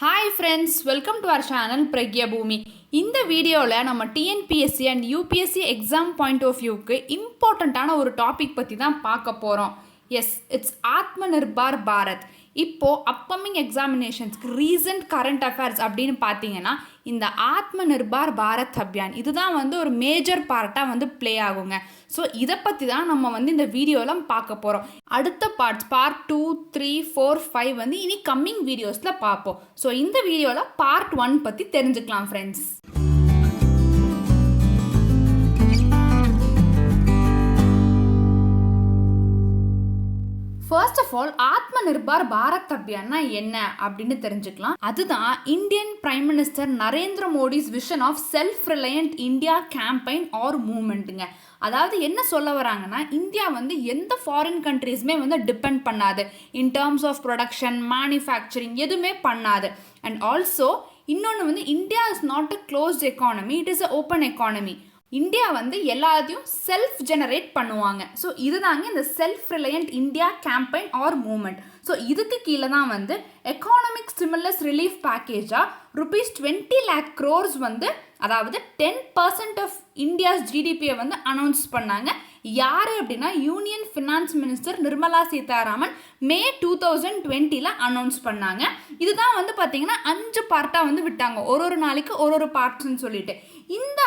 Hi friends, welcome to our channel Pragya Bhoomi. இந்த வீடியோவில் நம்ம TNPSC and UPSC exam point of வியூக்கு இம்பார்ட்டண்ட்டான ஒரு டாபிக் பற்றி தான் பார்க்க போகிறோம். எஸ், இட்ஸ் ஆத்ம நிர்பார் பாரத். இப்போது அப்கமிங் எக்ஸாமினேஷன்ஸ்க்கு ரீசன்ட் கரண்ட் அஃபேர்ஸ் அப்படின்னு பார்த்தீங்கன்னா இந்த ஆத்ம நிர்பார் பாரத் அபியான் இதுதான் ஒரு மேஜர் பார்ட்டாக ப்ளே ஆகுங்க. ஸோ இதை பற்றி தான் நம்ம இந்த வீடியோவில் பார்க்க போகிறோம். அடுத்த பார்ட் 2, 3, 4, 5 இனி கம்மிங் வீடியோஸில் பார்ப்போம். ஸோ இந்த வீடியோவில் பார்ட் 1 பற்றி தெரிஞ்சுக்கலாம் ஃப்ரெண்ட்ஸ். ஃபர்ஸ்ட் ஆஃப் ஆல், ஆத்ம நிர்பார் பாரத் அபியான்னா என்ன அப்படின்னு தெரிஞ்சுக்கலாம். அதுதான் Indian prime minister Narendra Modi's vision of self reliant India campaign or மூவ்மெண்ட்டுங்க. அதாவது என்ன சொல்ல வராங்கன்னா, இந்தியா எந்த ஃபாரின் கண்ட்ரீஸுமே டிபெண்ட் பண்ணாது. In terms of production, manufacturing எதுவுமே பண்ணாது. அண்ட் ஆல்சோ இன்னொன்று India is not a closed economy, it is a open economy. India எல்லாத்தையும் செல்ஃப் ஜெனரேட் பண்ணுவாங்க. ஸோ இதுதாங்க இந்த self reliant India campaign or movement. So இதுக்கு கீழே தான் எக்கானமிக் ஸ்டிமுலஸ் ரிலீஃப் பேக்கேஜாக ₹20 lakh crores அதாவது 10% ஆஃப் இந்தியாஸ் ஜிடிபியை அனௌன்ஸ் பண்ணாங்க. யார் அப்படின்னா union finance minister Nirmala Sitharaman May 2020 announce பண்ணாங்க. இதுதான் பார்த்தீங்கன்னா 5 பார்ட்டாக விட்டாங்க, ஒரு நாளைக்கு ஒரு பார்ட்ஸ்ன்னு சொல்லிட்டு. இந்த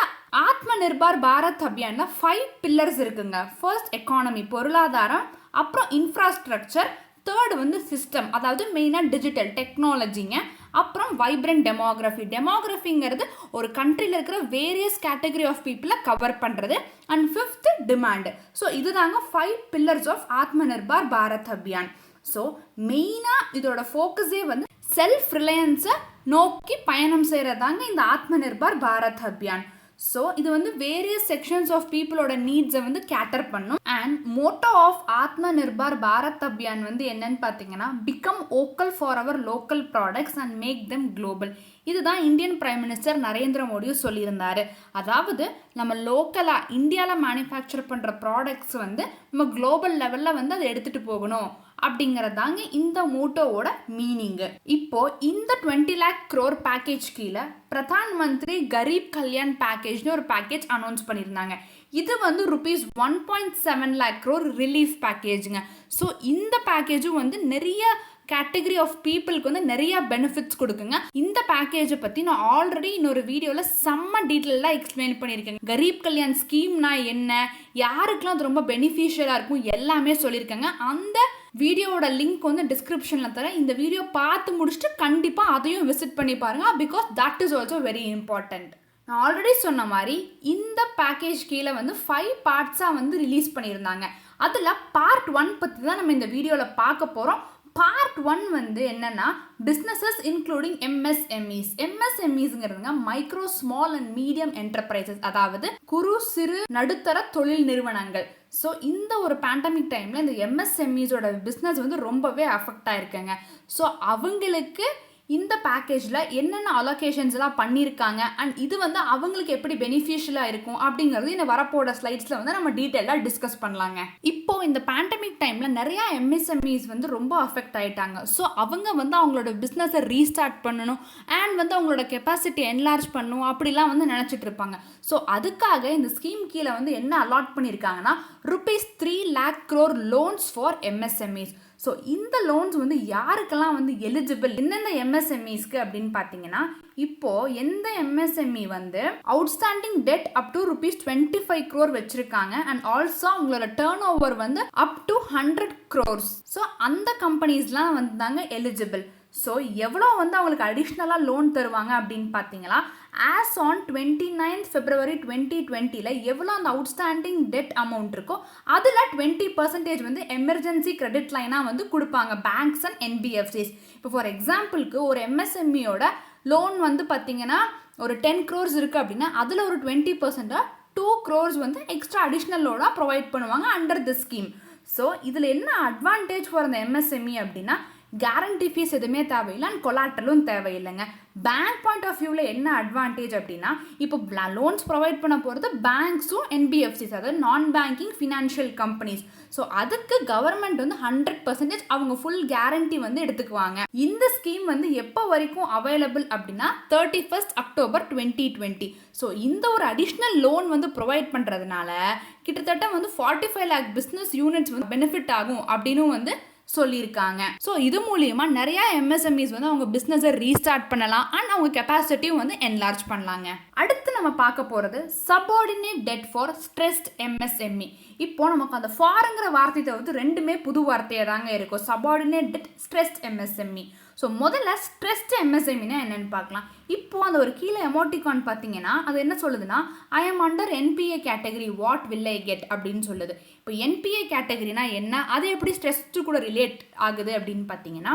ஆத்ம நிர்பார் பாரத் அபியான்ல 5 பில்லர்ஸ் இருக்குங்க. ஃபர்ஸ்ட் எக்கானமி, பொருளாதாரம், அப்புறம் இன்ஃப்ராஸ்ட்ரக்சர், தேர்டு சிஸ்டம், அதாவது மெயினாக டிஜிட்டல் டெக்னாலஜிங்க, அப்புறம் வைப்ரண்ட் டெமோகிராஃபிங்கிறது ஒரு கண்ட்ரியில் இருக்கிற வேரியஸ் கேட்டகரி ஆஃப் பீப்புளை கவர் பண்ணுறது, அண்ட் ஃபிஃப்த் டிமாண்ட். ஸோ இதுதாங்க 5 pillars of Atma Nirbhar Bharat Abhiyan. So மெயினாக இதோட ஃபோக்கஸே செல்ஃப் ரிலையன்ஸை நோக்கி பயணம் செய்கிறதாங்க இந்த ஆத்ம நிர்பார் பாரத் அபியான். ஸோ இது வேரியஸ் செக்ஷன்ஸ் ஆஃப் பீப்புளோட நீட்ஸை கேட்டர் பண்ணும். And motto of Atma Nirbhar Bharat Abhiyan என்னன்னு பார்த்தீங்கன்னா, become vocal for our local products and make them global. இதுதான் இந்தியன் பிரைம் மினிஸ்டர் நரேந்திர மோடியும் சொல்லியிருந்தாரு. அதாவது நம்ம லோக்கலாக இந்தியாவில் மேனுஃபேக்சர் பண்ணுற ப்ராடக்ட்ஸ் நம்ம குளோபல் லெவலில் அதை எடுத்துகிட்டு போகணும் அப்படிங்கிறதாங்க இந்த மோட்டோவோட மீனிங்கு. இப்போ இந்த 20 lakh crore பேக்கேஜ் கீழே பிரதான் மந்திரி கரீப் கல்யாண் பேக்கேஜ்னு ஒரு பேக்கேஜ் அனௌன்ஸ் பண்ணியிருந்தாங்க. இது ₹1.7 lakh crore ரிலீஃப் பேக்கேஜுங்க. ஸோ இந்த பேக்கேஜும் நிறைய கேட்டகரி ஆஃப் பீப்புளுக்கு நிறைய பெனிஃபிட்ஸ் கொடுக்குங்க. இந்த பேக்கேஜை பற்றி நான் ஆல்ரெடி இன்னொரு வீடியோவில் செம்ம டீட்டெயிலாக எக்ஸ்பிளைன் பண்ணியிருக்கேன். கரீப் கல்யாண் ஸ்கீம்னா என்ன, யாருக்கெல்லாம் அது ரொம்ப பெனிஃபிஷியலாக இருக்கும் எல்லாமே சொல்லியிருக்கேங்க. அந்த வீடியோவோட லிங்க் டிஸ்கிரிப்ஷனில் தரேன். இந்த வீடியோ பார்த்து முடிச்சுட்டு கண்டிப்பாக அதையும் விசிட் பண்ணி பாருங்கள், because that is also very important. நான் ஆல்ரெடி சொன்ன மாதிரி இந்த பேக்கேஜ் கீழே 5 பார்ட்ஸாக ரிலீஸ் பண்ணியிருந்தாங்க. அதில் பார்ட் 1 பற்றி தான் நம்ம இந்த வீடியோவில் பார்க்க போகிறோம். பார்ட் 1 என்னன்னா பிஸ்னஸஸ் இன்க்ளூடிங் எம்எஸ்எம்இஸ். எம்எஸ்எம்இஸ்ங்கிறதுங்க micro small and medium enterprises, அதாவது குறு சிறு நடுத்தர தொழில் நிறுவனங்கள். ஸோ இந்த ஒரு பேண்டமிக் டைமில் இந்த எம்எஸ்எம்இஸோட பிஸ்னஸ் ரொம்பவே அஃபெக்ட் ஆயிருக்குங்க. ஸோ அவங்களுக்கு இந்த பேக்கேஜில் என்னென்ன அலோகேஷன்ஸ்லாம் பண்ணியிருக்காங்க அண்ட் இது அவங்களுக்கு எப்படி பெனிஃபிஷியலாக இருக்கும் அப்படிங்கிறது இந்த வரப்போட ஸ்லைட்ஸில் நம்ம டீட்டெயிலாக டிஸ்கஸ் பண்ணலாங்க. இப்போ இந்த பேண்டமிக் டைமில் நிறையா எம்எஸ்எம்இஸ் ரொம்ப அஃபெக்ட் ஆகிட்டாங்க. ஸோ அவங்க அவங்களோட பிஸ்னஸை ரீஸ்டார்ட் பண்ணணும் அண்ட் அவங்களோட கெப்பாசிட்டி என்லார்ஜ் பண்ணணும் அப்படிலாம் நினச்சிட்டு இருப்பாங்க. ஸோ அதுக்காக இந்த ஸ்கீம் கீழே என்ன அலாட் பண்ணியிருக்காங்கன்னா ₹3 lakh crore loans for MSMEs. So இந்த லோன்ஸ் யாருக்கெல்லாம் எலிஜிபிள், எந்தெந்த எம்எஸ்எம்இஸ்க்கு அப்படின்னு பார்த்தீங்கன்னா, இப்போது எந்த MSME outstanding debt up to ₹25 crore வச்சுருக்காங்க அண்ட் ஆல்சோ அவங்களோட turnover up to 100 crores. So அந்த கம்பெனிஸ்லாம் தாங்க எலிஜிபிள். ஸோ எவ்வளோ அவங்களுக்கு அடிஷ்னலாக லோன் தருவாங்க அப்படின்னு பார்த்தீங்களா, ஆஸ் ஆன் 29th February 2020 எவ்வளோ அந்த அவுட்ஸ்டாண்டிங் டெட் அமௌண்ட் இருக்கோ அதில் 20% எமர்ஜென்சி கிரெடிட் லைனாக கொடுப்பாங்க பேங்க்ஸ் அண்ட் என்பிஎஃப்சிஸ். இப்போ ஃபார் எக்ஸாம்பிளுக்கு ஒரு எம்எஸ்எம்இயோட லோன் பார்த்தீங்கன்னா ஒரு 10 crores இருக்குது அப்படின்னா அதில் ஒரு 20% 2 crores எக்ஸ்ட்ரா அடிஷ்னல் லோனாக ப்ரொவைட் பண்ணுவாங்க அண்டர் தி ஸ்கீம். ஸோ இதில் என்ன அட்வான்டேஜ் ஃபார் அந்த எம்எஸ்எம்இ அப்படின்னா, கேரண்டி ஃபீஸ் எதுவுமே தேவையில்லை அண்ட் கொலாட்டலும் தேவையில்லைங்க. பேங்க் பாயிண்ட் ஆஃப் வியூவில் என்ன அட்வான்டேஜ் அப்படின்னா, இப்போ லோன்ஸ் ப்ரொவைட் பண்ண போகிறது பேங்க்ஸும் என்பிஎஃப்சிஸ், அதாவது நான் பேங்கிங் ஃபினான்ஷியல் கம்பெனிஸ். ஸோ அதுக்கு கவர்மெண்ட் வந்து 100% அவங்க ஃபுல் கேரண்டி வந்து எடுத்துக்குவாங்க. இந்த ஸ்கீம் வந்து எப்போ வரைக்கும் அவைலபிள் அப்படின்னா 31 அக்டோபர் 2020. ஸோ இந்த ஒரு அடிஷ்னல் லோன் வந்து ப்ரொவைட் பண்ணுறதுனால கிட்டத்தட்ட வந்து 45 lakh பிஸ்னஸ் யூனிட்ஸ் வந்து பெனிஃபிட் ஆகும் அப்படின்னு வந்து சொல்லியிருக்காங்க. ஸோ இது மூலியமா நிறைய எம்எஸ்எம்இஸ் வந்து அவங்க பிஸ்னஸை ரீஸ்டார்ட் பண்ணலாம் அண்ட் அவங்க கெப்பாசிட்டியும் வந்து என்லார்ஜ் பண்ணலாங்க. அடுத்து நம்ம பார்க்க போகிறது subordinate debt for stressed MSME. இப்போ நமக்கு அந்த ஃபாருங்கிற வார்த்தையை தவிர்த்து ரெண்டுமே புது வார்த்தையாக தாங்க இருக்கும், subordinate debt, stressed MSME. So முதல்ல ஸ்ட்ரெஸ்ட் எம்எஸ்எம்இனா என்னென்னு பார்க்கலாம். இப்போது அந்த ஒரு கீழே எமோட்டிகான் பார்த்தீங்கன்னா அது என்ன சொல்லுதுன்னா, I am under NBA category, what will I get அப்படின்னு சொல்லுது. இப்போ என்பிஏ கேட்டகரினா என்ன, அது எப்படி ஸ்ட்ரெஸ்ட்டு கூட ரிலேட் ஆகுது அப்படின்னு பார்த்தீங்கன்னா,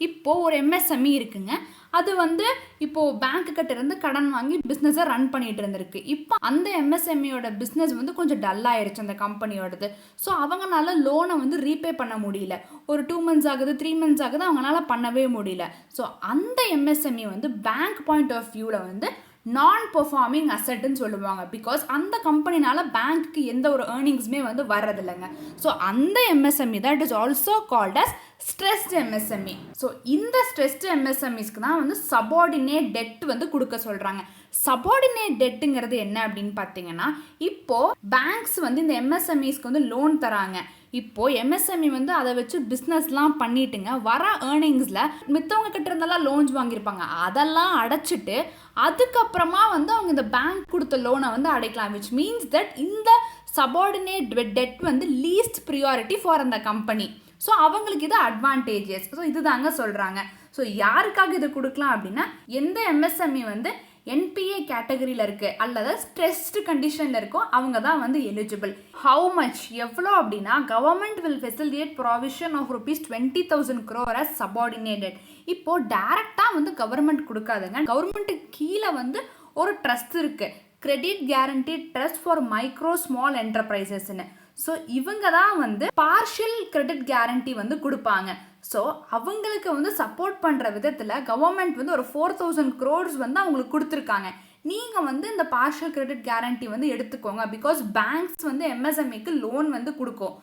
இப்போது ஒரு எம்எஸ்எம்இ இருக்குங்க. அது வந்து இப்போது பேங்க்கு கிட்ட இருந்து கடன் வாங்கி பிஸ்னஸை ரன் பண்ணிட்டு இருந்திருக்கு. இப்போ அந்த எம்எஸ்எம்இயோட பிஸ்னஸ் வந்து கொஞ்சம் டல்லாகிடுச்சு அந்த கம்பெனியோடது. ஸோ அவங்களால லோனை வந்து ரீபே பண்ண முடியல. ஒரு 2 months ஆகுது, 3 months ஆகுது, அவங்களால பண்ணவே முடியல. ஸோ அந்த எம்எஸ்எம்இ வந்து பேங்க் பாயிண்ட் ஆஃப் வியூவில் வந்து நான் பெர்ஃபார்மிங் அசெட்னு சொல்லுவாங்க. பிகாஸ் அந்த கம்பெனினால பேங்க்கு எந்த ஒரு ஏர்னிங்ஸுமே வந்து வர்றதில்லைங்க. ஸோ அந்த எம்எஸ்எம்இ தான் it is also called as stressed MSME. So இந்த ஸ்ட்ரெஸ்ட் எம்எஸ்எம்இஸ்க்கு தான் வந்து சபார்டினேட் டெட் வந்து கொடுக்க சொல்கிறாங்க. சபார்டினேட் டெட்டுங்கிறது என்ன அப்படின்னு பார்த்தீங்கன்னா, இப்போது பேங்க்ஸ் வந்து இந்த எம்எஸ்எம்இஸ்க்கு வந்து லோன் தராங்க. இப்போது எம்எஸ்எம்இ வந்து அதை வச்சு பிஸ்னஸ்லாம் பண்ணிட்டுங்க, வர ஏர்னிங்ஸில் மித்தவங்க கிட்ட இருந்தெல்லாம் லோன்ஸ் வாங்கியிருப்பாங்க, அதெல்லாம் அடைச்சிட்டு அதுக்கப்புறமா வந்து அவங்க இந்த பேங்க் கொடுத்த லோனை வந்து அடைக்கலாம். விச் மீன்ஸ் தட் இந்த சபார்டினேட் டெட் வந்து லீஸ்ட் ப்ரியாரிட்டி ஃபார் அந்த கம்பெனி. ஸோ அவங்களுக்கு இது அட்வான்டேஜஸ். ஸோ இது தாங்க சொல்கிறாங்க. ஸோ யாருக்காக இது கொடுக்கலாம் அப்படின்னா, எந்த எம்எஸ்எம்இ வந்து என்பிஏ கேட்டகரியில் இருக்குது அல்லது ஸ்ட்ரெஸ்டு கண்டிஷனில் இருக்கோ அவங்க தான் வந்து எலிஜிபிள். ஹவு மச், எவ்வளோ அப்படின்னா, government will facilitate provision of ₹20,000 crore as subordinated. இப்போது டேரெக்டாக வந்து கவர்மெண்ட் கொடுக்காதுங்க. கவர்மெண்ட்டுக்கு கீழே வந்து ஒரு ட்ரஸ்ட் இருக்குது, credit guarantee trust for micro small என்டர்பிரைசஸ்ன்னு. ஸோ இவங்க தான் வந்து பார்ஷியல் கிரெடிட் கேரண்டி வந்து கொடுப்பாங்க. ஸோ அவங்களுக்கு வந்து சப்போர்ட் பண்ணுற விதத்தில் கவர்மெண்ட் வந்து ஒரு 4,000 crores வந்து அவங்களுக்கு கொடுத்துருக்காங்க. நீங்கள் வந்து இந்த பார்ஷியல் கிரெடிட் கேரண்டி வந்து எடுத்துக்கோங்க. பிகாஸ் பேங்க்ஸ் வந்து எம்எஸ்எம்இக்கு லோன் வந்து கொடுக்கும்.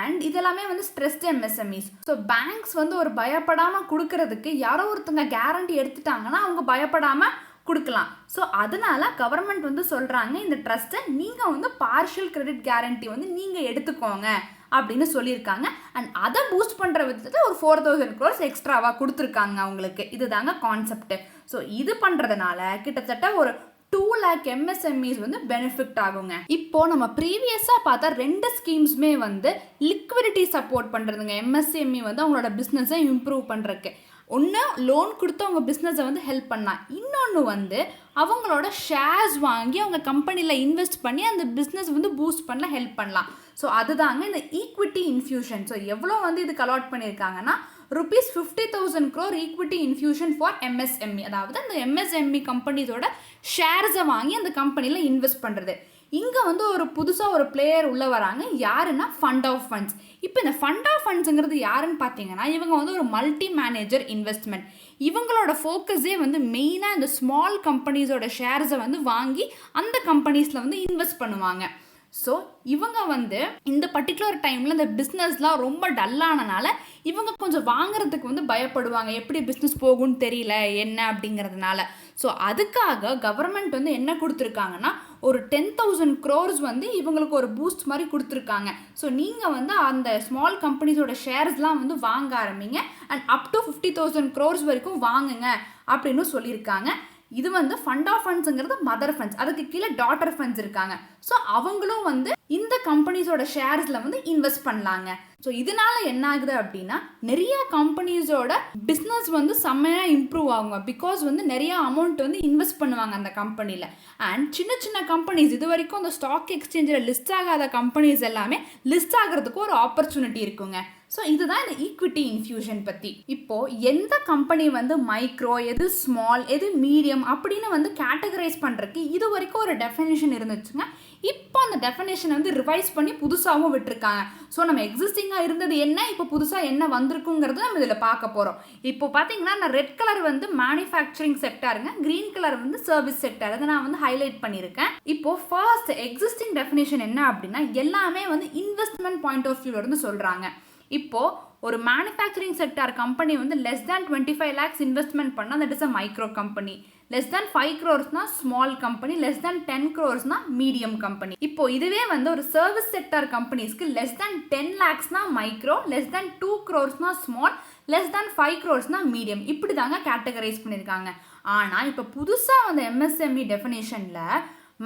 அண்ட் இதெல்லாமே வந்து ஸ்ட்ரெஸ்ட் எம்எஸ்எம்இஸ். ஸோ பேங்க்ஸ் வந்து ஒரு பயப்படாமல் கொடுக்கறதுக்கு யாரோ ஒருத்தங்க கேரண்டி எடுத்துட்டாங்கன்னா அவங்க பயப்படாமல் கொடுக்கலாம். ஸோ அதனால கவர்மெண்ட் வந்து சொல்கிறாங்க, இந்த ட்ரஸ்ட்டை நீங்கள் வந்து பார்ஷியல் கிரெடிட் கேரண்டி வந்து நீங்கள் எடுத்துக்கோங்க அப்படின்னு சொல்லியிருக்காங்க. அண்ட் அதை பூஸ்ட் பண்ணுற விதத்தில் ஒரு 4,000 crores எக்ஸ்ட்ராவாக கொடுத்துருக்காங்க அவங்களுக்கு. இதுதாங்க கான்செப்ட். ஸோ இது பண்ணுறதுனால கிட்டத்தட்ட ஒரு 2 lakh எம்எஸ்எம்இஸ் வந்து பெனிஃபிட் ஆகுங்க. இப்போ நம்ம ப்ரீவியஸாக பார்த்தா 2 ஸ்கீம்ஸுமே வந்து லிக்விடிட்டி சப்போர்ட் பண்ணுறதுங்க. எம்எஸ்எம்இ வந்து அவங்களோட பிஸ்னஸை இம்ப்ரூவ் பண்ணுறதுக்கு ஒன்று லோன் கொடுத்து அவங்க பிஸ்னஸை வந்து ஹெல்ப் பண்ணலாம், இன்னொன்று வந்து அவங்களோட ஷேர்ஸ் வாங்கி அவங்க கம்பெனியில் இன்வெஸ்ட் பண்ணி அந்த பிஸ்னஸ் வந்து பூஸ்ட் பண்ண ஹெல்ப் பண்ணலாம். ஸோ அதுதாங்க இந்த ஈக்விட்டி இன்ஃபியூஷன். ஸோ எவ்வளோ வந்து இதுக்கு அலாட் பண்ணியிருக்காங்கன்னா, ₹50,000 crore equity infusion for MSME. அதாவது அந்த எம்எஸ்எம்இ கம்பெனிஸோட ஷேர்ஸை வாங்கி அந்த கம்பெனியில் இன்வெஸ்ட் பண்ணுறது. இங்கே வந்து ஒரு புதுசாக ஒரு பிளேயர் உள்ளே வராங்க, யாருன்னா ஃபண்ட் ஆஃப் ஃபண்ட்ஸ். இப்போ இந்த ஃபண்ட் ஆஃப் ஃபண்ட்ஸுங்கிறது யாருன்னு பார்த்தீங்கன்னா, இவங்க வந்து ஒரு மல்டி மேனேஜர் இன்வெஸ்ட்மெண்ட். இவங்களோட ஃபோக்கஸே வந்து மெயினாக இந்த ஸ்மால் கம்பெனிஸோட ஷேர்ஸை வந்து வாங்கி அந்த கம்பெனிஸில் வந்து இன்வெஸ்ட் பண்ணுவாங்க. ஸோ இவங்க வந்து இந்த பர்டிகுலர் டைமில் இந்த பிஸ்னஸ்லாம் ரொம்ப டல்லானனால இவங்க கொஞ்சம் வாங்குறதுக்கு வந்து பயப்படுவாங்க, எப்படி பிஸ்னஸ் போகும்னு தெரியல என்ன அப்படிங்கிறதுனால. ஸோ அதுக்காக கவர்மெண்ட் வந்து என்ன கொடுத்துருக்காங்கன்னா, ஒரு 10,000 crores வந்து இவங்களுக்கு ஒரு பூஸ்ட் மாதிரி கொடுத்துருக்காங்க. ஸோ நீங்கள் வந்து அந்த ஸ்மால் கம்பெனிஸோட ஷேர்ஸ்லாம் வந்து வாங்க ஆரம்பிங்க அண்ட் அப் டு 50,000 crores வரைக்கும் வாங்குங்க அப்படின்னு சொல்லியிருக்காங்க. இது வந்து ஃபண்ட் ஆஃப் ஃபண்ட்ஸுங்கிறது மதர் ஃபண்ட்ஸ், அதுக்கு கீழே டாட்டர் ஃபண்ட்ஸ் இருக்காங்க. ஸோ அவங்களும் வந்து இந்த கம்பெனிஸோட ஷேர்ஸில் வந்து இன்வெஸ்ட் பண்ணலாங்க. ஸோ இதனால என்ன ஆகுது அப்படின்னா, நிறைய கம்பெனிஸோட பிஸ்னஸ் வந்து செம்மையாக இம்ப்ரூவ் ஆகுங்க. பிகாஸ் வந்து நிறைய அமௌண்ட் வந்து இன்வெஸ்ட் பண்ணுவாங்க அந்த கம்பெனியில். அண்ட் சின்ன சின்ன கம்பெனிஸ், இது வரைக்கும் அந்த ஸ்டாக் எக்ஸ்சேஞ்சில் லிஸ்ட் ஆகாத கம்பெனிஸ் எல்லாமே லிஸ்ட் ஆகிறதுக்கு ஒரு ஆப்பர்ச்சுனிட்டி இருக்குங்க. ஸோ இதுதான் இந்த ஈக்விட்டி இன்ஃபியூஷன் பற்றி. இப்போ எந்த கம்பெனி வந்து மைக்ரோ, எது ஸ்மால், எது மீடியம் அப்படின்னு வந்து கேட்டகரைஸ் பண்ணுறதுக்கு இது வரைக்கும் ஒரு டெஃபினேஷன் இருந்துச்சுங்க. இப்போ அந்த டெஃபினேஷனை வந்து ரிவைஸ் பண்ணி புதுசாகவும் விட்டுருக்காங்க. ஸோ நம்ம எக்ஸிஸ்டிங்காக இருந்தது என்ன, இப்போ புதுசாக என்ன வந்திருக்குங்கிறது நம்ம இதில் பார்க்க போகிறோம். இப்போ பார்த்தீங்கன்னா நான் ரெட் கலர் வந்து மேனுஃபேக்சரிங் செக்டாருங்க, கிரீன் கலர் வந்து சர்வீஸ் செக்டார். அதை நான் வந்து ஹைலைட் பண்ணியிருக்கேன். இப்போ ஃபர்ஸ்ட் எக்ஸிஸ்டிங் டெஃபினேஷன் என்ன அப்படின்னா எல்லாமே வந்து இன்வெஸ்ட்மெண்ட் பாயிண்ட் ஆஃப் வியூல இருந்து சொல்கிறாங்க. இப்போ ஒரு மேனுஃபேக்சரிங் செக்டார் கம்பெனி வந்து லெஸ் தேன் 25 lakhs இன்வெஸ்ட்மெண்ட் பண்ணால் that is a micro company. Less than 5 crores small company, less than 10 crores medium company. இப்போ இதுவே வந்து ஒரு சர்வீஸ் செக்டார் கம்பெனிஸ்க்கு less than 10 lakhs micro, less than 2 crores small, less than 5 crores medium. இப்படி தாங்க categorize பண்ணியிருக்காங்க. ஆனால் இப்போ புதுசாக வந்து எம்எஸ்எம்இ டெஃபினேஷனில்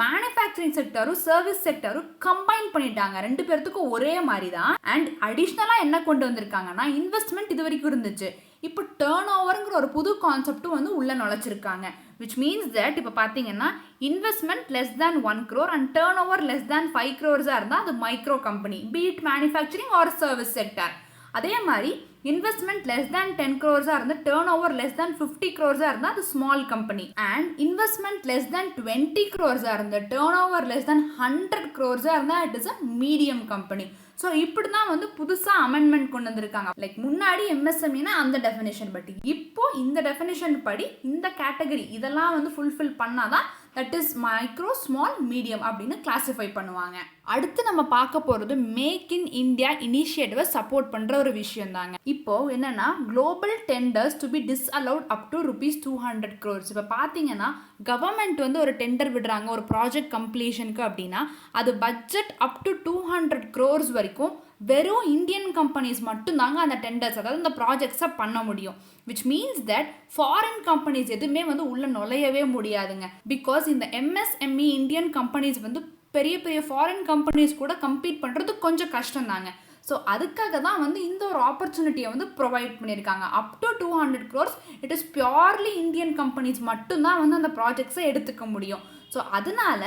மேனுஃபேக்சரிங் செக்டரும் சர்வீஸ் செக்டரும் கம்பைன் பண்ணிட்டாங்க. ரெண்டு பேர்த்துக்கும் ஒரே மாதிரி தான். அண்ட் அடிஷ்னலாக என்ன கொண்டு வந்திருக்காங்கன்னா இன்வெஸ்ட்மெண்ட் இது வரைக்கும் இருந்துச்சு, இப்போ டேர்ன் ஓவருங்கிற ஒரு புது கான்செப்டும் வந்து உள்ள நுழைச்சிருக்காங்க. விச் மீன்ஸ் தட் இப்போ பார்த்தீங்கன்னா investment less than 1 crore and turnover less than 5 crores இருந்தால் அது micro company, be it manufacturing or service sector. அதே மாதிரி இன்வெஸ்ட்மெண்ட் லெஸ் தேன் 10 crores இருந்து turnover less than 50 crores இருந்தால் அது small company. And investment less than 20 crores இருந்து turnover less than 100 crores இருந்தால் it is a medium company. So இப்படி தான் வந்து புதுசாக அமெண்ட்மெண்ட் கொண்டு வந்திருக்காங்க. லைக் முன்னாடி எம்எஸ்எம்இனா அந்த டெஃபினேஷன் படி, இப்போ இந்த டெஃபினேஷன் படி இந்த கேட்டகரி இதெல்லாம் வந்து ஃபுல்ஃபில் பண்ணாதான் that is micro, small, medium அப்படின்னு கிளாஸிஃபை பண்ணுவாங்க. அடுத்து நம்ம பார்க்க போகிறது மேக் இன் இந்தியா இனிஷியேட்டிவை சப்போர்ட் பண்ணுற ஒரு விஷயம் தாங்க. இப்போ என்னன்னா global tenders to be disallowed up to ₹200 crores. இப்போ பார்த்தீங்கன்னா கவர்மெண்ட் வந்து ஒரு டெண்டர் விடுறாங்க ஒரு ப்ராஜெக்ட் கம்ப்ளீஷனுக்கு அப்படின்னா அது பட்ஜெட் அப் டு 200 crores வரைக்கும் வெறும் இந்தியன் கம்பெனிஸ் மட்டும்தாங்க அந்த டெண்டர்ஸ், அதாவது இந்த ப்ராஜெக்ட்ஸை பண்ண முடியும். Which means that foreign companies எதுவுமே வந்து உள்ள நுழையவே முடியாதுங்க. பிகாஸ் இந்த எம்எஸ்எம்இ இந்தியன் கம்பெனிஸ் வந்து பெரிய பெரிய ஃபாரின் கம்பெனிஸ் கூட கம்பீட் பண்ணுறது கொஞ்சம் கஷ்டம் தாங்க. ஸோ அதுக்காக தான் வந்து இந்த ஒரு ஆப்பர்ச்சுனிட்டியை வந்து ப்ரொவைட் பண்ணியிருக்காங்க. அப் to 200 crores it is purely Indian companies மட்டும்தான் வந்து அந்த ப்ராஜெக்ட்ஸை எடுத்துக்க முடியும். ஸோ அதனால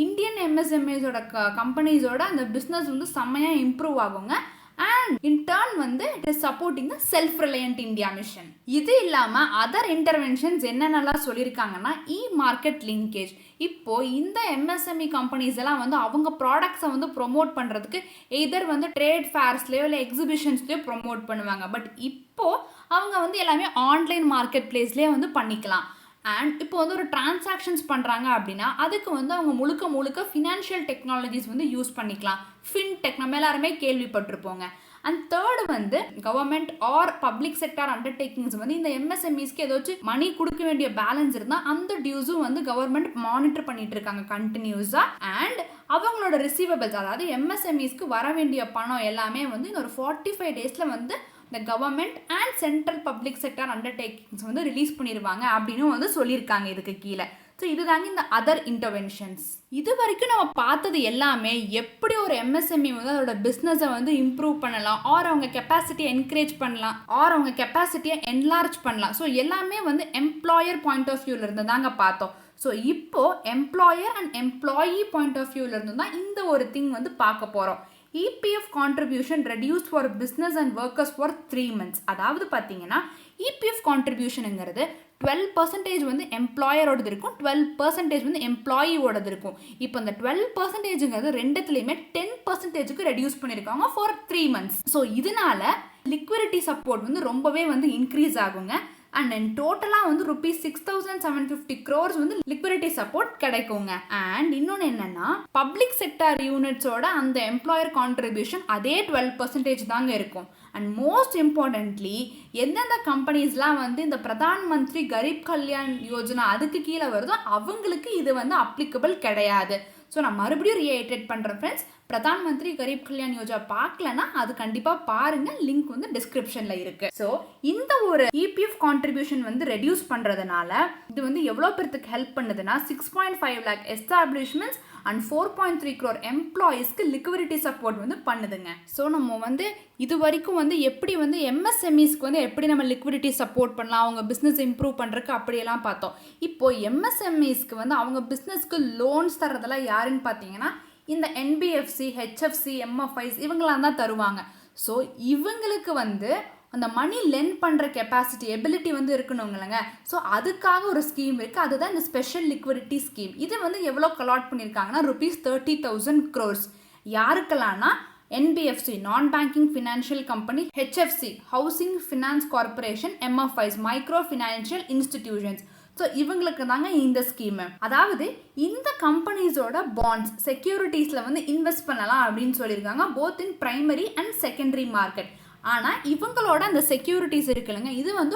இந்தியன் எம்எஸ்எம்இஸோட கம்பெனிஸோட அந்த பிஸ்னஸ் வந்து செம்மையாக இம்ப்ரூவ் ஆகுங்க. அண்ட் இன் டர்ன் வந்து it is supporting the self reliant India mission. இது இல்லாமல் அதர் இன்டர்வென்ஷன்ஸ் என்னென்னலாம் சொல்லியிருக்காங்கன்னா மார்க்கெட் லிங்கேஜ். இப்போ இந்த எம்எஸ்எம்இ கம்பெனிஸ் எல்லாம் வந்து அவங்க ப்ராடக்ட்ஸை வந்து ப்ரொமோட் பண்ணுறதுக்கு எதர் வந்து ட்ரேட் ஃபேர்ஸ்லேயோ இல்லை எக்ஸிபிஷன்ஸ்லேயோ ப்ரொமோட் பண்ணுவாங்க. பட் இப்போ அவங்க வந்து எல்லாமே ஆன்லைன் மார்க்கெட் பிளேஸ்லேயே வந்து பண்ணிக்கலாம். அண்ட் இப்போ வந்து ஒரு டிரான்சாக்ஷன்ஸ் பண்ணுறாங்க அப்படின்னா அதுக்கு வந்து அவங்க முழுக்க முழுக்க ஃபினான்ஷியல் டெக்னாலஜிஸ் வந்து யூஸ் பண்ணிக்கலாம். ஃபின்டெக் நம்ம எல்லாருமே கேள்விப்பட்டிருப்போங்க. அண்ட் தேர்டு வந்து government or public sector undertakings வந்து இந்த எம்எஸ்எம்இஸ்க்கு ஏதாச்சும் மணி கொடுக்க வேண்டிய பேலன்ஸ் இருந்தால் அந்த டியூஸும் வந்து கவர்மெண்ட் மானிட்டர் பண்ணிட்டு இருக்காங்க கண்டினியூஸாக. அண்ட் அவங்களோட ரிசீவபிள்ஸ், அதாவது எம்எஸ்எம்இஸ்க்கு வர வேண்டிய பணம் எல்லாமே வந்து இந்த ஒரு 45 days வந்து இந்த government and central public sector undertakings வந்து ரிலீஸ் பண்ணிடுவாங்க அப்படின்னு வந்து சொல்லியிருக்காங்க இதுக்கு கீழே. ஸோ இதுதாங்க இந்த அதர் இன்டர்வென்ஷன்ஸ். இது வரைக்கும் நம்ம பார்த்தது எல்லாமே எப்படி ஒரு எம்எஸ்எம்இ வந்து அதோட பிஸ்னஸை வந்து இம்ப்ரூவ் பண்ணலாம், ஆர் அவங்க கெப்பாசிட்டியை என்கரேஜ் பண்ணலாம், ஆர் அவங்க கெப்பாசிட்டியை என்லார்ஜ் பண்ணலாம். ஸோ எல்லாமே வந்து எம்ப்ளாயர் பாயிண்ட் ஆஃப் வியூவில் இருந்து தாங்க பார்த்தோம். ஸோ இப்போ employer and employee point of வியூவில் இருந்து தான் இந்த ஒரு திங் வந்து பார்க்க போகிறோம். EPF contribution reduced for business and workers for 3 months. அதாவது பார்த்தீங்கன்னா EPF contributionங்கிறது 12% வந்து எம்ப்ளாயரோடது இருக்கும், 12% வந்து எம்ப்ளாயியோடது இருக்கும். இப்போ இந்த 12%ங்கிறது ரெண்டுத்துலேயுமே 10%க்கு ரெடியூஸ் பண்ணியிருக்காங்க ஃபார் 3 months. ஸோ இதனால லிக்விடிட்டி சப்போர்ட் வந்து ரொம்பவே வந்து இன்க்ரீஸ் ஆகுங்க. அண்ட் தென் டோட்டலாக வந்து ₹6,750 crores வந்து லிக்விடிட்டி சப்போர்ட் கிடைக்குங்க. அண்ட் இன்னொன்று என்னன்னா பப்ளிக் செக்டார் யூனிட்ஸோட அந்த எம்ப்ளாயர் கான்ட்ரிபியூஷன் அதே 12% தாங்க இருக்கும். அண்ட் மோஸ்ட் இம்பார்ட்டன்ட்லி எந்தெந்த கம்பெனிஸ்லாம் வந்து இந்த பிரதான் மந்திரி கரீப் கல்யாண் யோஜனா அதுக்கு கீழே வருதோ அவங்களுக்கு இது வந்து அப்ளிகபிள் கிடையாது. ஸோ நான் மறுபடியும் ரீஐட்ரேட் பண்ணுறேன் ஃப்ரெண்ட்ஸ், பிரதான் மந்திரி கரீப் கல்யாண் யோஜனா பார்க்கலன்னா அது கண்டிப்பாக பாருங்க, லிங்க் வந்து டிஸ்கிரிப்ஷனில் இருக்கு. ஸோ இந்த ஒரு EPF கான்ட்ரிபியூஷன் வந்து ரெடியூஸ் பண்ணுறதுனால இது வந்து எவ்வளோ பேருக்கு ஹெல்ப் பண்ணுதுன்னா 6.5 lakh எஸ்டாப்ளிஷ்மெண்ட்ஸ் அண்ட் 4.3 crore எம்ப்ளாயீஸ்க்கு லிக்விடிட்டி சப்போர்ட் வந்து பண்ணுதுங்க. ஸோ நம்ம வந்து இது வரைக்கும் வந்து எப்படி வந்து எம்எஸ்எம்இஸ்க்கு வந்து எப்படி நம்ம லிக்விடிட்டி சப்போர்ட் பண்ணலாம், அவங்க பிஸ்னஸ் இம்ப்ரூவ் பண்ணுறதுக்கு அப்படியெல்லாம் பார்த்தோம். இப்போ எம்எஸ்எம்இஸ்க்கு வந்து அவங்க பிஸ்னஸ்க்கு லோன்ஸ் தரதெல்லாம் யாருன்னு பார்த்தீங்கன்னா இந்த NBFC, HFC, MFIs இவங்களாம் தான் தருவாங்க. ஸோ இவங்களுக்கு வந்து அந்த மணி லென் பண்ணுற கெப்பாசிட்டி எபிலிட்டி வந்து இருக்கணுங்களங்க. ஸோ அதுக்காக ஒரு ஸ்கீம் இருக்குது, அதுதான் இந்த ஸ்பெஷல் லிக்விடிட்டி ஸ்கீம். இது வந்து எவ்வளோ அலாட் பண்ணியிருக்காங்கன்னா ₹30,000 crores. யாருக்கெல்லாம்னா NBFC நான் banking financial company, HFC housing finance corporation, MFIs micro financial institutions. So இவங்களுக்கு தாங்க இந்த ஸ்கீமு. அதாவது இந்த கம்பெனிஸோட பாண்ட்ஸ் செக்யூரிட்டிஸில் வந்து இன்வெஸ்ட் பண்ணலாம் அப்படின்னு சொல்லியிருக்காங்க, both in primary and secondary market. ஆனால் இவங்களோட அந்த செக்யூரிட்டிஸ் இருக்குல்லங்க, இது வந்து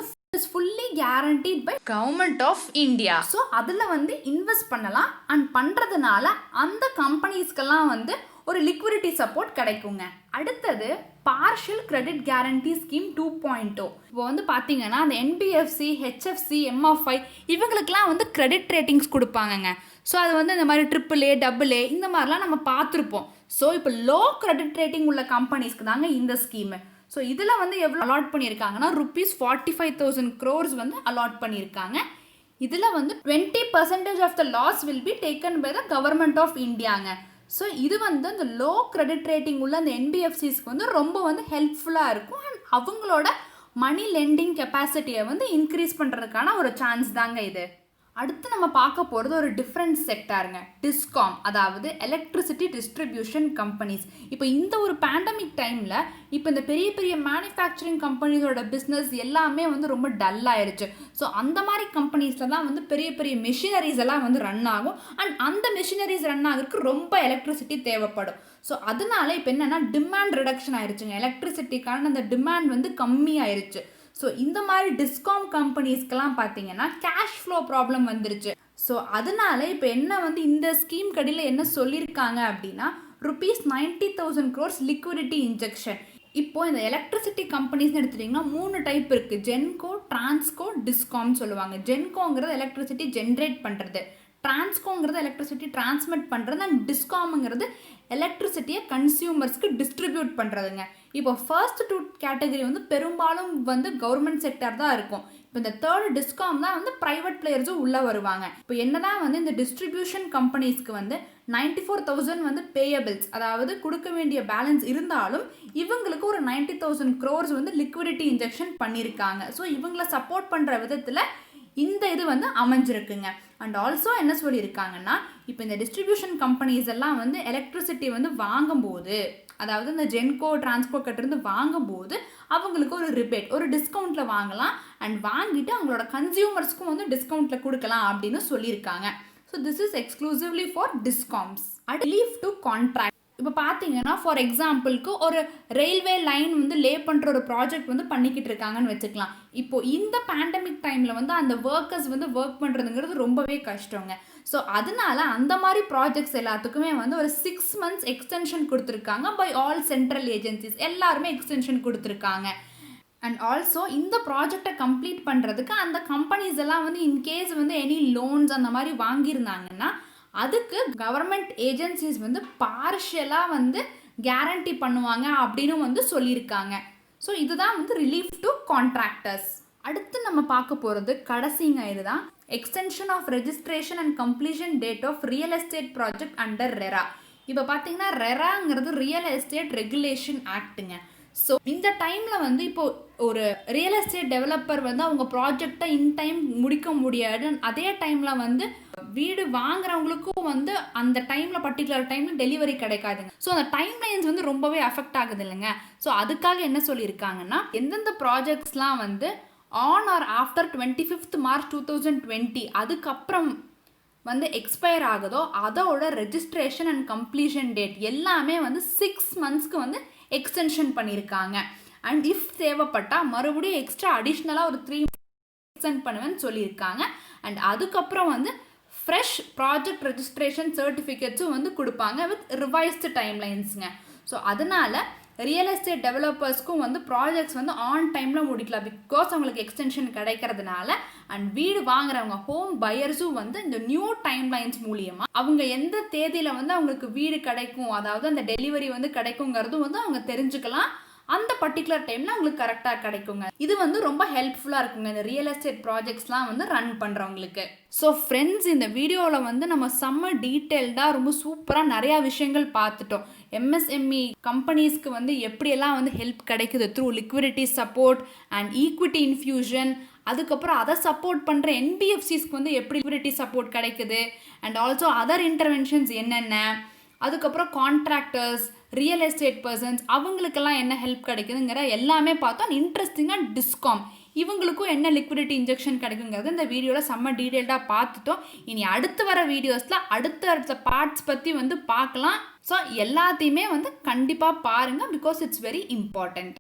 fully guaranteed by government of India. So அதில் வந்து இன்வெஸ்ட் பண்ணலாம் அண்ட் பண்ணுறதுனால அந்த கம்பெனிஸ்க்கெல்லாம் வந்து ஒரு லிக்விடிட்டி சப்போர்ட் கிடைக்குங்க. அடுத்தது பார்ஷியல் கிரெடிட் கேரண்டி ஸ்கீம் 2.0. இப்போ வந்து பார்த்தீங்கன்னா அந்த NBFC, HFC, MFI இவங்களுக்குலாம் வந்து கிரெடிட் ரேட்டிங்ஸ் கொடுப்பாங்கங்க. ஸோ அது வந்து இந்த மாதிரி AAA, AA இந்த மாதிரிலாம் நம்ம பார்த்துருப்போம். ஸோ இப்போ லோ கிரெடிட் ரேட்டிங் உள்ள கம்பெனிஸ்க்கு தாங்க இந்த ஸ்கீமு. ஸோ இதில் வந்து எவ்வளோ அலாட் பண்ணியிருக்காங்கன்னா ₹45,000 crores வந்து அலாட் பண்ணியிருக்காங்க. இதில் வந்து 20% of the loss will be taken by the government of இந்தியாங்க. ஸோ இது வந்து அந்த லோ கிரெடிட் ரேட்டிங் உள்ள அந்த NBFCஸ்க்கு வந்து ரொம்ப வந்து ஹெல்ப்ஃபுல்லாக இருக்கும் அண்ட் அவங்களோட மணி லெண்டிங் கெப்பாசிட்டியை வந்து இன்க்ரீஸ் பண்ணுறதுக்கான ஒரு சான்ஸ் தாங்க இது. அடுத்து நம்ம பார்க்க போகிறது ஒரு டிஃப்ரெண்ட் செக்டாருங்க, டிஸ்காம், அதாவது எலக்ட்ரிசிட்டி டிஸ்ட்ரிபியூஷன் கம்பெனிஸ். இப்போ இந்த ஒரு பேண்டமிக் டைமில் இப்போ இந்த பெரிய பெரிய மேனுஃபேக்சரிங் கம்பெனிஸோட பிஸ்னஸ் எல்லாமே வந்து ரொம்ப டல் ஆயிடுச்சு. ஸோ அந்த மாதிரி கம்பெனிஸில் தான் வந்து பெரிய பெரிய மிஷினரிஸ் எல்லாம் வந்து ரன் ஆகும் அண்ட் அந்த மிஷினரிஸ் ரன் ஆகிறதுக்கு ரொம்ப எலக்ட்ரிசிட்டி தேவைப்படும். ஸோ அதனால இப்போ என்னென்னா டிமாண்ட் ரிடக்ஷன் ஆயிடுச்சுங்க, எலக்ட்ரிசிட்டிக்கான அந்த டிமாண்ட் வந்து கம்மி ஆயிடுச்சு. ஸோ இந்த மாதிரி டிஸ்காம் கம்பெனிஸ்க்கெல்லாம் பார்த்தீங்கன்னா கேஷ் ஃப்ளோ ப்ராப்ளம் வந்துருச்சு. ஸோ அதனால இப்போ என்ன வந்து இந்த ஸ்கீம் கடியில் என்ன சொல்லியிருக்காங்க அப்படின்னா ₹90,000 crores லிக்விடிட்டி இன்ஜெக்ஷன். இப்போ இந்த எலக்ட்ரிசிட்டி கம்பெனிஸ்னு எடுத்துட்டிங்கன்னா 3 டைப் இருக்குது, ஜென்கோ, டிரான்ஸ்கோ, டிஸ்காம்னு சொல்லுவாங்க. ஜென்கோங்கிறது எலக்ட்ரிசிட்டி ஜென்ரேட் பண்ணுறது, டிரான்ஸ்கோங்கிறது எலக்ட்ரிசிட்டி டிரான்ஸ்மிட் பண்ணுறது அண்ட் டிஸ்காம்ங்கிறது எலக்ட்ரிசிட்டியை கன்சியூமர்ஸ்க்கு டிஸ்ட்ரிபியூட் பண்ணுறதுங்க. இப்போ ஃபர்ஸ்ட் 2 கேட்டகரி வந்து பெரும்பாலும் வந்து கவர்மெண்ட் செக்டர் தான் இருக்கும். இப்போ இந்த தேர்ட் டிஸ்காம் தான் வந்து ப்ரைவேட் பிளேயர்ஸும் உள்ளே வருவாங்க. இப்போ என்னதான் வந்து இந்த டிஸ்ட்ரிபியூஷன் கம்பெனிஸ்க்கு வந்து 94,000 வந்து பேயபிள்ஸ், அதாவது கொடுக்க வேண்டிய பேலன்ஸ் இருந்தாலும் இவங்களுக்கு ஒரு 90,000 crores வந்து லிக்விடிட்டி இன்ஜெக்ஷன் பண்ணியிருக்காங்க. ஸோ இவங்களை சப்போர்ட் பண்ணுற விதத்தில் இந்த இது வந்து அமைஞ்சிருக்குங்க. அண்ட் ஆல்சோ என்ன சொல்லியிருக்காங்கன்னா இப்போ இந்த டிஸ்ட்ரிபியூஷன் கம்பெனிஸ் எல்லாம் வந்து எலக்ட்ரிசிட்டி வந்து வாங்கும்போது, அதாவது இந்த ஜென்கோ டிரான்ஸ்கோ கிட்டேருந்து வாங்கும்போது அவங்களுக்கு ஒரு ரிபேட், ஒரு டிஸ்கவுண்ட்டில் வாங்கலாம் அண்ட் வாங்கிட்டு அவங்களோட கன்சியூமர்ஸ்க்கும் வந்து டிஸ்கவுண்ட்டில் கொடுக்கலாம் அப்படின்னு சொல்லியிருக்காங்க. So this is exclusively for DISCOMs. Relief to contract. இப்போ பார்த்தீங்கன்னா ஃபார் எக்ஸாம்பிளுக்கு ஒரு ரயில்வே லைன் வந்து லே பண்ணுற ஒரு ப்ராஜெக்ட் வந்து பண்ணிக்கிட்டு இருக்காங்கன்னு வச்சுக்கலாம். இப்போ இந்த பேண்டமிக் டைமில் வந்து அந்த ஒர்க்கர்ஸ் வந்து ஒர்க் பண்ணுறதுங்கிறது ரொம்பவே கஷ்டங்க. ஸோ அதனால அந்த மாதிரி ப்ராஜெக்ட்ஸ் எல்லாத்துக்குமே வந்து ஒரு 6 months எக்ஸ்டென்ஷன் கொடுத்துருக்காங்க பை ஆல் சென்ட்ரல் ஏஜென்சிஸ், எல்லாருமே எக்ஸ்டென்ஷன் கொடுத்துருக்காங்க. அண்ட் ஆல்சோ இந்த ப்ராஜெக்டை கம்ப்ளீட் பண்ணுறதுக்கு அந்த கம்பெனிஸ் எல்லாம் வந்து இன்கேஸ் வந்து எனி லோன்ஸ் அந்த மாதிரி வாங்கியிருந்தாங்கன்னா அதுக்கு கவர்மெண்ட் ஏஜென்சிஸ் வந்து பார்ஷியலாக வந்து கேரண்டி பண்ணுவாங்க அப்படின்னு வந்து சொல்லியிருக்காங்க. ஸோ இதுதான் வந்து ரிலீஃப் டு கான்ட்ராக்டர்ஸ். அடுத்து நம்ம பார்க்க போகிறது கடைசிங்க, இதுதான் extension of registration and completion date of real estate project under RERA. இப்போ பார்த்தீங்கன்னா ரெராங்கிறது ரியல் எஸ்டேட் ரெகுலேஷன் ஆக்டுங்க. ஸோ இந்த டைமில் வந்து இப்போது ஒரு ரியல் எஸ்டேட் டெவலப்பர் வந்து அவங்க ப்ராஜெக்டை இன் டைம் முடிக்க முடியாது, அதே டைமில் வந்து வீடு வாங்குறவங்களுக்கும் வந்து அந்த டைமில் பர்டிகுலர் டைமில் டெலிவரி கிடைக்காதுங்க. ஸோ அந்த டைம் லைன்ஸ் வந்து ரொம்பவே அஃபெக்ட் ஆகுது இல்லைங்க. ஸோ அதுக்காக என்ன சொல்லியிருக்காங்கன்னா எந்தெந்த ப்ராஜெக்ட்ஸ்லாம் வந்து on or after 25th March 2020 அதுக்கப்புறம் வந்து எக்ஸ்பயர் ஆகுதோ அதோட ரெஜிஸ்ட்ரேஷன் அண்ட் கம்ப்ளீஷன் டேட் எல்லாமே வந்து 6 monthsக்கு வந்து எக்ஸ்டென்ஷன் பண்ணியிருக்காங்க. அண்ட் இஃப் தேவைப்பட்டால் மறுபடியும் எக்ஸ்ட்ரா அடிஷ்னலாக ஒரு 3 months எக்ஸ்டெண்ட் பண்ணுவேன்னு சொல்லியிருக்காங்க. அண்ட் அதுக்கப்புறம் வந்து ஃப்ரெஷ் ப்ராஜெக்ட் ரெஜிஸ்ட்ரேஷன் சர்டிஃபிகேட்ஸும் வந்து கொடுப்பாங்க வித் ரிவைஸ்டு டைம்லைன்ஸுங்க. ஸோ அதனால் ரியல் எஸ்டேட் டெவலப்பர்ஸ்க்கும் வந்து ப்ராஜெக்ட்ஸ் வந்து ஆன் டைமில் முடிக்கலாம், பிகாஸ் அவங்களுக்கு எக்ஸ்டென்ஷன் கிடைக்கிறதுனால. அண்ட் வீடு வாங்குறவங்க ஹோம் பையர்ஸும் வந்து இந்த நியூ டைம்லைன்ஸ் மூலியமாக அவங்க எந்த தேதியில் வந்து அவங்களுக்கு வீடு கிடைக்கும், அதாவது அந்த டெலிவரி வந்து கிடைக்குங்கிறதும் வந்து அவங்க தெரிஞ்சுக்கலாம். அந்த பர்டிகுலர் டைமில் உங்களுக்கு கரெக்டாக கிடைக்குங்க. இது வந்து ரொம்ப ஹெல்ப்ஃபுல்லாக இருக்குங்க இந்த ரியல் எஸ்டேட் ப்ராஜெக்ட்ஸ்லாம் வந்து ரன் பண்ணுறவங்களுக்கு. ஸோ ஃப்ரெண்ட்ஸ், இந்த வீடியோவில் வந்து நம்ம செம்ம டீட்டெயில்டாக ரொம்ப சூப்பராக நிறையா விஷயங்கள் பார்த்துட்டோம். எம்எஸ்எம்இ கம்பெனிஸ்க்கு வந்து எப்படியெல்லாம் வந்து ஹெல்ப் கிடைக்குது through liquidity support and equity infusion. அதுக்கப்புறம் அதை சப்போர்ட் பண்ணுற என்பிஎஃப்சிஸ்க்கு வந்து எப்படி லிக்விடிட்டி சப்போர்ட் கிடைக்குது அண்ட் ஆல்சோ அதர் இன்டர்வென்ஷன்ஸ் என்னென்ன. அதுக்கப்புறம் கான்ட்ராக்டர்ஸ், ரியல் எஸ்டேட் பர்சன்ஸ் அவங்களுக்கெல்லாம் என்ன ஹெல்ப் கிடைக்குதுங்கிற எல்லாமே பார்த்தோம். இன்ட்ரெஸ்டிங்காக டிஸ்காம் இவங்களுக்கும் என்ன லிக்விடிட்டி இன்ஜெக்ஷன் கிடைக்குங்கிறது இந்த வீடியோவில் செம்ம டீட்டெயில்டாக பார்த்துட்டோம். இனி அடுத்து வர வீடியோஸில் அடுத்த பார்ட்ஸ் பற்றி வந்து பார்க்கலாம். ஸோ எல்லாத்தையுமே வந்து கண்டிப்பாக பாருங்கள், பிகாஸ் இட்ஸ் வெரி இம்பார்ட்டண்ட்.